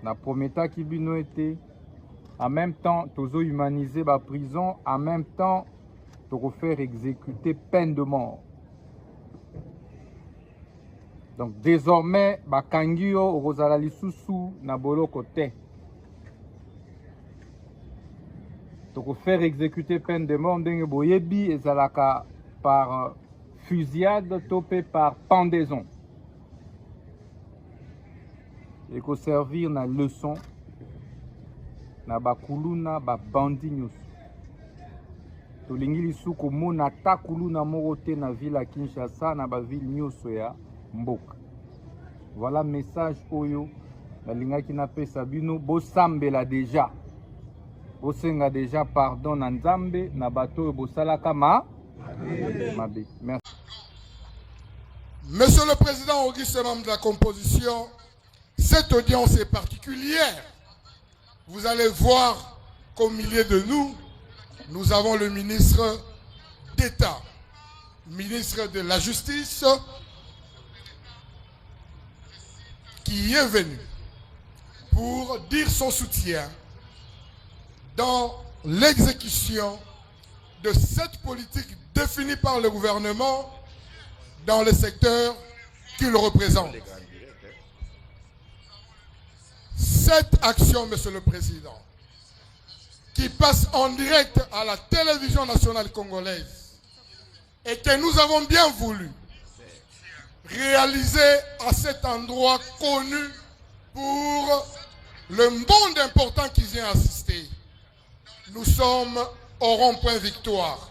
Na prometa qui bino été. En même temps, tozo humaniser la prison. En même temps, to faire exécuter peine de mort. Donc désormais, bakangio ozala lisusu na boloko te. To faire exécuter peine de mort ndenge boyebi ezalaka par fusillade topé par pendaison. Et qu'on servir na leçon na bakuluna ba bandi nyusu. To lingi lisu ko mona takuluna morote na ville à Kinshasa na ba ville nyusu ya mboka. Voilà message oyo na linga ki na pesa bino bo sambela déjà. Bo senga déjà pardon na Nzambe na bato bo salaka mabe. Merci. Monsieur le Président Auguste, membre de la composition, cette audience est particulière. Vous allez voir qu'au milieu de nous, nous avons le ministre d'État, ministre de la Justice, qui est venu pour dire son soutien dans l'exécution de cette politique définie par le gouvernement dans le secteur qu'il représente. Cette action, Monsieur le Président, qui passe en direct à la télévision nationale congolaise et que nous avons bien voulu réaliser à cet endroit connu pour le monde important qui vient assister. Nous sommes au rond-point Victoire,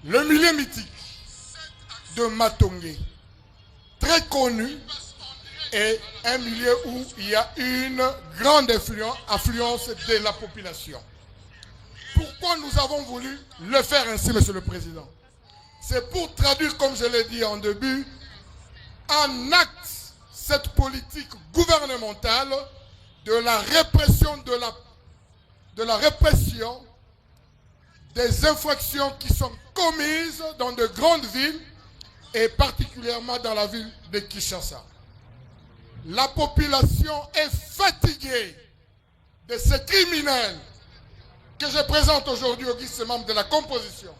le milieu mythique de Matongé, très connu, et un milieu où il y a une grande affluence de la population. Pourquoi nous avons voulu le faire ainsi, Monsieur le Président? C'est pour traduire, comme je l'ai dit en début, en acte cette politique gouvernementale de la répression des infractions qui sont commises dans de grandes villes et particulièrement dans la ville de Kinshasa. La population est fatiguée de ces criminels que je présente aujourd'hui au guise membre de la composition.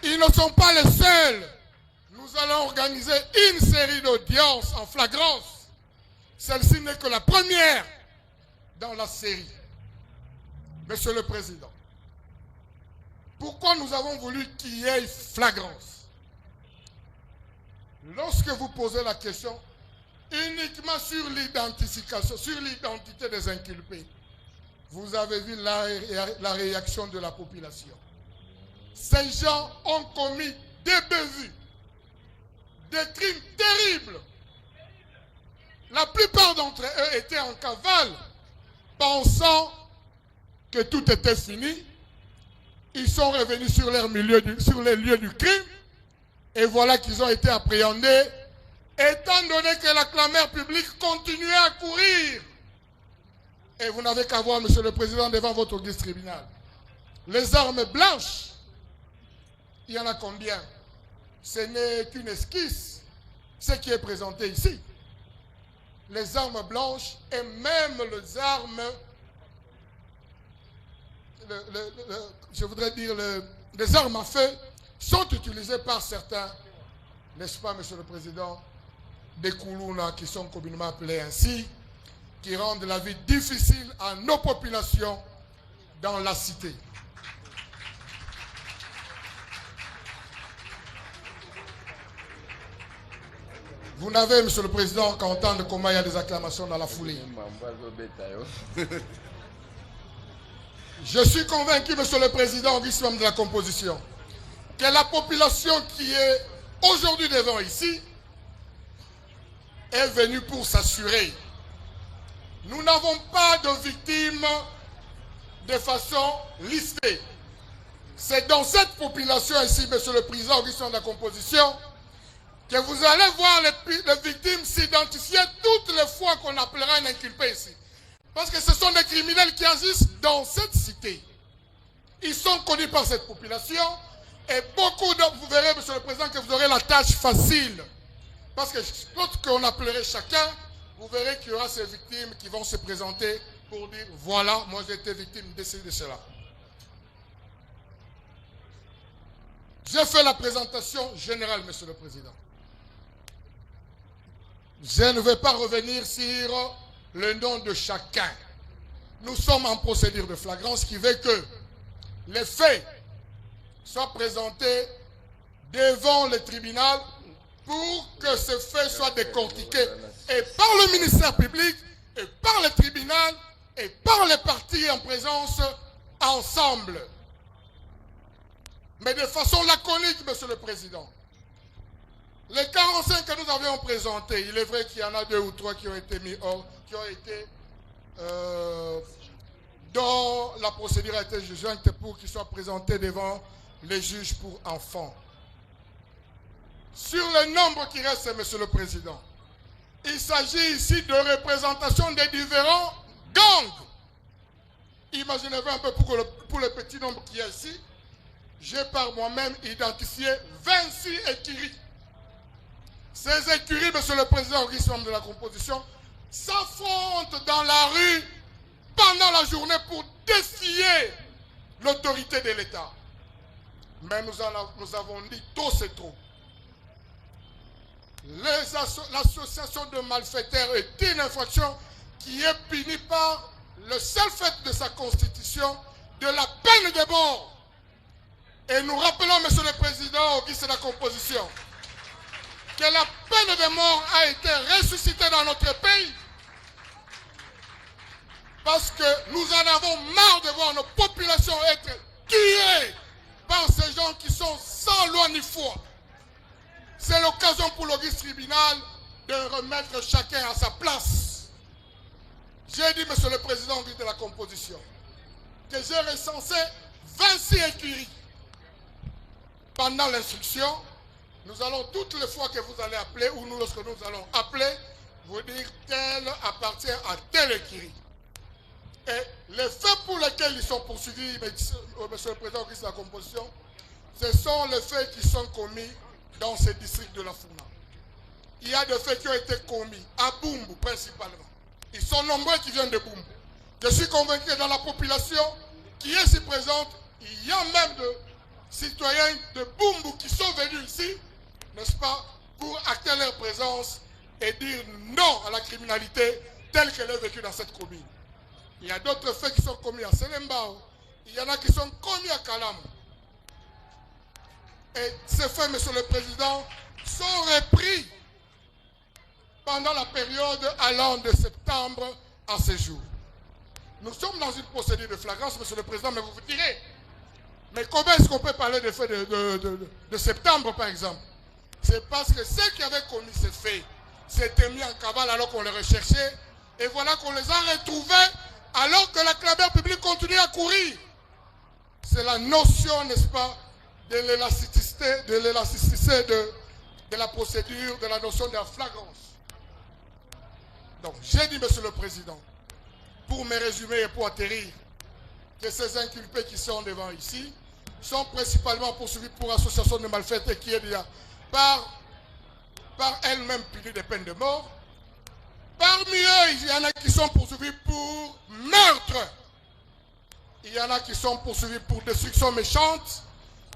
Ils ne sont pas les seuls. Nous allons organiser une série d'audiences en flagrance. Celle-ci n'est que la première dans la série. Monsieur le Président, pourquoi nous avons voulu qu'il y ait flagrance? Lorsque vous posez la question uniquement sur l'identification, sur l'identité des inculpés, vous avez vu la réaction de la population. Ces gens ont commis des bévues, des crimes terribles. La plupart d'entre eux étaient en cavale, pensant que tout était fini. Ils sont revenus sur les lieux du crime, et voilà qu'ils ont été appréhendés, étant donné que la clameur publique continuait à courir. Et vous n'avez qu'à voir, Monsieur le Président, devant votre guise tribunal. Les armes blanches, il y en a combien? Ce n'est qu'une esquisse, ce qui est présenté ici. Les armes blanches et même les armes, je voudrais dire les armes à feu, sont utilisées par certains, n'est-ce pas, Monsieur le Président, des Koulouna qui sont communément appelés ainsi, qui rendent la vie difficile à nos populations dans la cité. Vous n'avez, Monsieur le Président, qu'à entendre comment il y a des acclamations dans la foulée. Je suis convaincu, Monsieur le Président, au vice-membre de la composition, que la population qui est aujourd'hui devant ici est venue pour s'assurer. Nous n'avons pas de victimes de façon listée. C'est dans cette population ici, Monsieur le Président, au vice-membre de la composition, que vous allez voir les victimes s'identifier toutes les fois qu'on appellera un inculpé ici. Parce que ce sont des criminels qui agissent dans cette cité. Ils sont connus par cette population et beaucoup d'entre vous verrez, Monsieur le Président, que vous aurez la tâche facile. Parce que lorsqu'on appellerait chacun, vous verrez qu'il y aura ces victimes qui vont se présenter pour dire, voilà, moi j'ai été victime de cela. J'ai fait la présentation générale, Monsieur le Président. Je ne vais pas revenir sur le nom de chacun. Nous sommes en procédure de flagrance qui veut que les faits soient présentés devant le tribunal pour que ce fait soit décortiqué et par le ministère public, et par le tribunal, et par les parties en présence ensemble. Mais de façon laconique, Monsieur le Président. Les 45 que nous avions présentés, il est vrai qu'il y en a 2 ou 3 qui ont été mis hors, qui ont été dont la procédure a été jointe pour qu'ils soient présentés devant les juges pour enfants. Sur le nombre qui reste, Monsieur le Président, il s'agit ici de représentation des différents gangs. Imaginez-vous un peu pour le petit nombre qui est ici. J'ai par moi-même identifié 26 écuries. Ces écuries, Monsieur le Président, au risque de la composition, s'affrontent dans la rue pendant la journée pour défier l'autorité de l'État. Mais nous avons dit trop c'est trop. L'association de malfaiteurs est une infraction qui est punie par le seul fait de sa constitution de la peine de mort. Et nous rappelons, Monsieur le Président, au guise de la composition, que la peine de mort a été ressuscitée dans notre pays parce que nous en avons marre de voir nos populations être tuées par ces gens qui sont sans loi ni foi. C'est l'occasion pour l'auguste tribunal de remettre chacun à sa place. J'ai dit, Monsieur le Président, au guise de la composition, que j'ai recensé 26 écuries. Pendant l'instruction, nous allons toutes les fois que vous allez appeler, ou nous, lorsque nous allons appeler, vous dire tel appartient à telle écurie. Et les faits pour lesquels ils sont poursuivis, Monsieur le Président, qui est la composition, ce sont les faits qui sont commis dans ces districts de la Funa. Il y a des faits qui ont été commis à Bumbu principalement. Ils sont nombreux qui viennent de Bumbu. Je suis convaincu que dans la population qui est ici présente, il y a même de citoyens de Bumbu qui sont venus ici, n'est-ce pas, pour acter leur présence et dire non à la criminalité telle qu'elle est vécue dans cette commune. Il y a d'autres faits qui sont commis à Selembao, il y en a qui sont commis à Kalam. Et ces faits, Monsieur le Président, sont repris pendant la période allant de septembre à ce jour. Nous sommes dans une procédure de flagrance, Monsieur le Président, mais vous vous direz, mais comment est-ce qu'on peut parler des faits de septembre, par exemple? C'est parce que ceux qui avaient commis ces faits s'étaient mis en cavale alors qu'on les recherchait, et voilà qu'on les a retrouvés alors que la clameur publique continue à courir. C'est la notion, n'est-ce pas, de l'élasticité de la procédure, de la notion de la flagrance. Donc, j'ai dit, Monsieur le Président, pour me résumer et pour atterrir, que ces inculpés qui sont devant ici sont principalement poursuivis pour association de malfaiteurs qui est déjà par elle-même punie des peines de mort. Parmi eux, il y en a qui sont poursuivis pour meurtre. Il y en a qui sont poursuivis pour destruction méchante.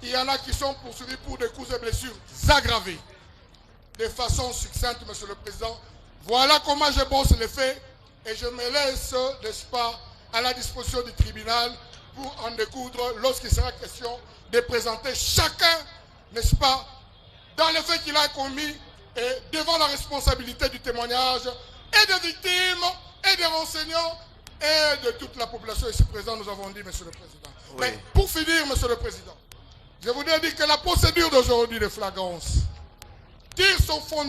Il y en a qui sont poursuivis pour des coups et blessures aggravées. De façon succincte, Monsieur le Président, voilà comment je bosse les faits et je me laisse, n'est-ce pas, à la disposition du tribunal pour en découdre lorsqu'il sera question de présenter chacun, n'est-ce pas, dans les faits qu'il a commis et devant la responsabilité du témoignage et des victimes et des renseignants et de toute la population ici présente, nous avons dit, Monsieur le Président. Oui. Mais pour finir, Monsieur le Président, je voudrais dire que la procédure d'aujourd'hui de flagrance tire son fondement